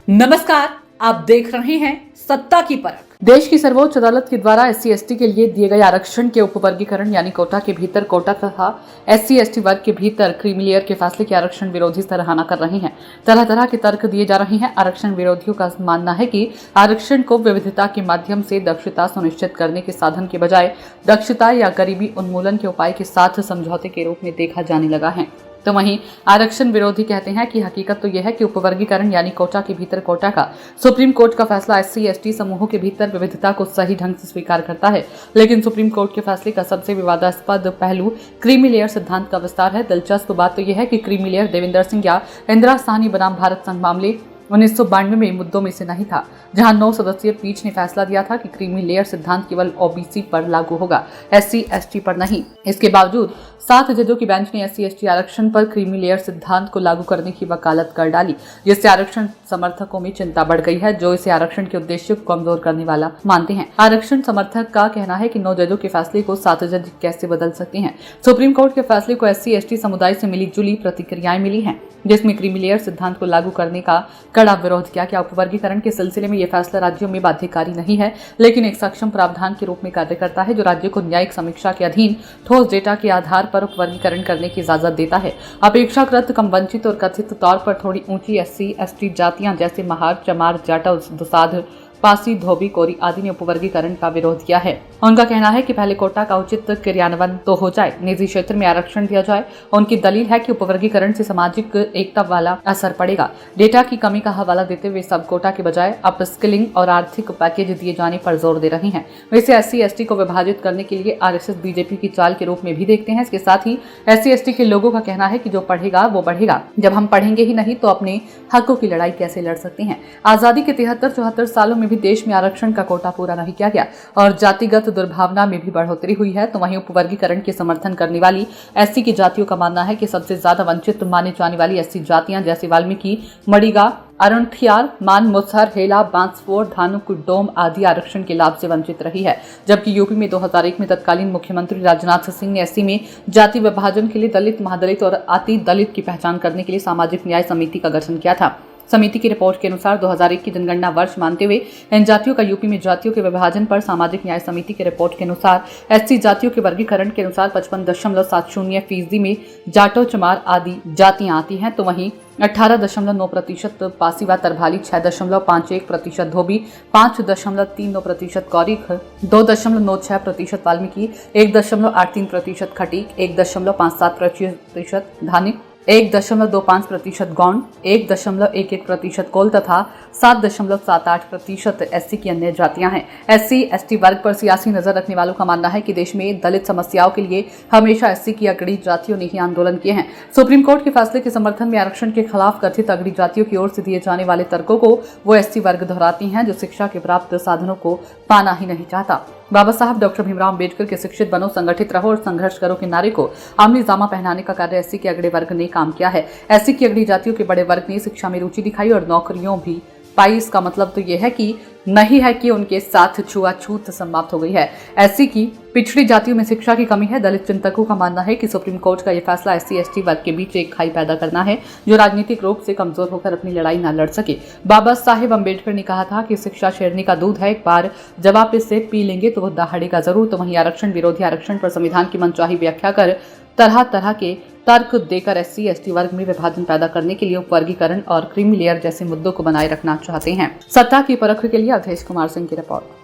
नमस्कार, आप देख रहे हैं सत्ता की परख। देश की सर्वोच्च अदालत के द्वारा SC/ST के लिए दिए गए आरक्षण के उपवर्गीकरण यानी कोटा के भीतर कोटा तथा SC/ST वर्ग के भीतर क्रीमी लेयर के फैसले की आरक्षण विरोधी सराहना कर रहे हैं। तरह तरह के तर्क दिए जा रहे हैं। आरक्षण विरोधियों का मानना है कि आरक्षण को विविधता के माध्यम से दक्षता सुनिश्चित करने के साधन के बजाय दक्षता या गरीबी उन्मूलन के उपाय के साथ समझौते के रूप में देखा जाने लगा है। तो वहीं आरक्षण विरोधी कहते हैं कि हकीकत तो यह है कि उपवर्गीकरण यानी कोटा के भीतर कोटा का सुप्रीम कोर्ट का फैसला SC/ST समूहों के भीतर विविधता को सही ढंग से स्वीकार करता है, लेकिन सुप्रीम कोर्ट के फैसले का सबसे विवादास्पद पहलू क्रीमी लेयर सिद्धांत का विस्तार है। दिलचस्प बात तो यह है कि क्रीमी लेयर देवेंद्र सिंह या इंदिरा साहनी बनाम भारत संघ मामले 1992 में मुद्दों में से नहीं था, जहां 9 सदस्यीय पीठ ने फैसला दिया था कि क्रीमी लेयर सिद्धांत केवल OBC पर लागू होगा, SC/ST पर नहीं। इसके बावजूद 7 जजों की बेंच ने SC/ST आरक्षण पर क्रीमी लेयर सिद्धांत को लागू करने की वकालत कर डाली, जिससे आरक्षण समर्थकों में चिंता बढ़ गई है, जो इसे आरक्षण के उद्देश्य को कमजोर करने वाला मानते हैं। आरक्षण समर्थक का कहना है कि 9 जजों के फैसले को 7 जज कैसे बदल सकते हैं। सुप्रीम कोर्ट के फैसले को SC/ST समुदाय से मिली जुली प्रतिक्रियाएं मिली हैं, जिसमें क्रीमी लेयर सिद्धांत को लागू करने का कड़ा विरोध किया। क्या उपवर्गीकरण के सिलसिले में यह फैसला राज्यों में बाध्यकारी नहीं है, लेकिन एक सक्षम प्रावधान के रूप में कार्य करता है, जो राज्य को न्यायिक समीक्षा के अधीन ठोस डेटा के आधार पर उपवर्गीकरण करने की इजाजत देता है। अपेक्षाकृत कम वंचित और कथित तौर पर थोड़ी ऊंची SC/ST जातियां जैसे महार, चमार, जाटव, दुसाध, पासी, धोबी, कोरी आदि ने उपवर्गीकरण का विरोध किया है। उनका कहना है कि पहले कोटा का उचित क्रियान्वयन तो हो जाए, निजी क्षेत्र में आरक्षण दिया जाए। उनकी दलील है कि उपवर्गीकरण से सामाजिक एकता वाला असर पड़ेगा। डेटा की कमी का हवाला देते हुए सब कोटा के बजाय अपस्किलिंग और आर्थिक पैकेज दिए जाने पर जोर दे रहे हैं। वैसे SC/ST को विभाजित करने के लिए RSS BJP की चाल के रूप में भी देखते हैं। इसके साथ ही SC/ST के लोगों का कहना है कि जो पढ़ेगा वो बढ़ेगा। जब हम पढ़ेंगे ही नहीं तो अपने हकों की लड़ाई कैसे लड़ सकते हैं। आजादी के 73-74 सालों में भी देश में आरक्षण का कोटा पूरा नहीं किया गया और जातिगत दुर्भावना में भी बढ़ोतरी हुई है। तो वहीं उपवर्गीकरण के समर्थन करने वाली SC की जातियों का मानना है कि सबसे ज्यादा वंचित माने जाने वाली SC जातियां जैसे वाल्मीकि, मड़िगा, अरुणठियार, मान, मुसहर, हेला, बांसफोर, धानुक, डोम आदि आरक्षण के लाभ से वंचित रही है। जबकि यूपी में 2001 में तत्कालीन मुख्यमंत्री राजनाथ सिंह ने SC में जाति विभाजन के लिए दलित, महादलित और अति दलित की पहचान करने के लिए सामाजिक न्याय समिति का गठन किया था। समिति की रिपोर्ट के अनुसार 2001 की जनगणना वर्ष मानते हुए इन जातियों का यूपी में जातियों के विभाजन पर सामाजिक न्याय समिति की रिपोर्ट के अनुसार SC जातियों के वर्गीकरण के अनुसार 55.70% में जाटो, चमार आदि जातियां आती हैं। तो वहीं 18.9% पासी व तरभाली, 6.51% धोबी, 5.39% कौरी, 2.96% वाल्मीकि, 1.83% खटीक, 1.57% धानिक, 1.25% गौंड, 1.11% कोल तथा 7.78% SC की अन्य जातियां हैं। SC/ST वर्ग पर सियासी नजर रखने वालों का मानना है कि देश में दलित समस्याओं के लिए हमेशा SC की अगड़ी जातियों ने ही आंदोलन किए हैं। सुप्रीम कोर्ट के फैसले के समर्थन में आरक्षण के खिलाफ कथित अगड़ी जातियों की ओर से दिए जाने वाले तर्कों को वो SC वर्ग दोहराती हैं, जो शिक्षा के प्राप्त साधनों को पाना ही नहीं चाहता। बाबा साहब डॉक्टर भीमराव अम्बेडकर के शिक्षित बनो, संगठित रहो और संघर्ष करो के नारे को अमली जामा पहनाने का कार्य SC के अगड़े वर्ग ने काम किया है। SC की अगड़ी जातियों के बड़े वर्ग ने शिक्षा में रुचि दिखाई और नौकरियों भी पाई। इसका मतलब तो यह है कि नहीं है कि उनके साथ छुआछूत समाप्त हो गई है। SC की पिछड़ी जातियों में शिक्षा की कमी है। दलित चिंतकों का मानना है कि सुप्रीम कोर्ट का यह फैसला SC/ST वर्ग के बीच एक खाई पैदा करना है, जो राजनीतिक रूप से कमजोर होकर अपनी लड़ाई न लड़ सके। बाबा साहेब अम्बेडकर ने कहा था कि शिक्षा शेरनी का दूध है, एक बार जब आप इसे पी लेंगे तो वह दहाड़ेगा जरूर। तो वहीं आरक्षण विरोधी आरक्षण पर संविधान की मनचाही व्याख्या कर तरह तरह के तर्क देकर SC/ST वर्ग में विभाजन पैदा करने के लिए उपवर्गीकरण और क्रीमी लेयर जैसे मुद्दों को बनाए रखना चाहते हैं। सत्ता की परख के लिए अवधेश कुमार सिंह की रिपोर्ट।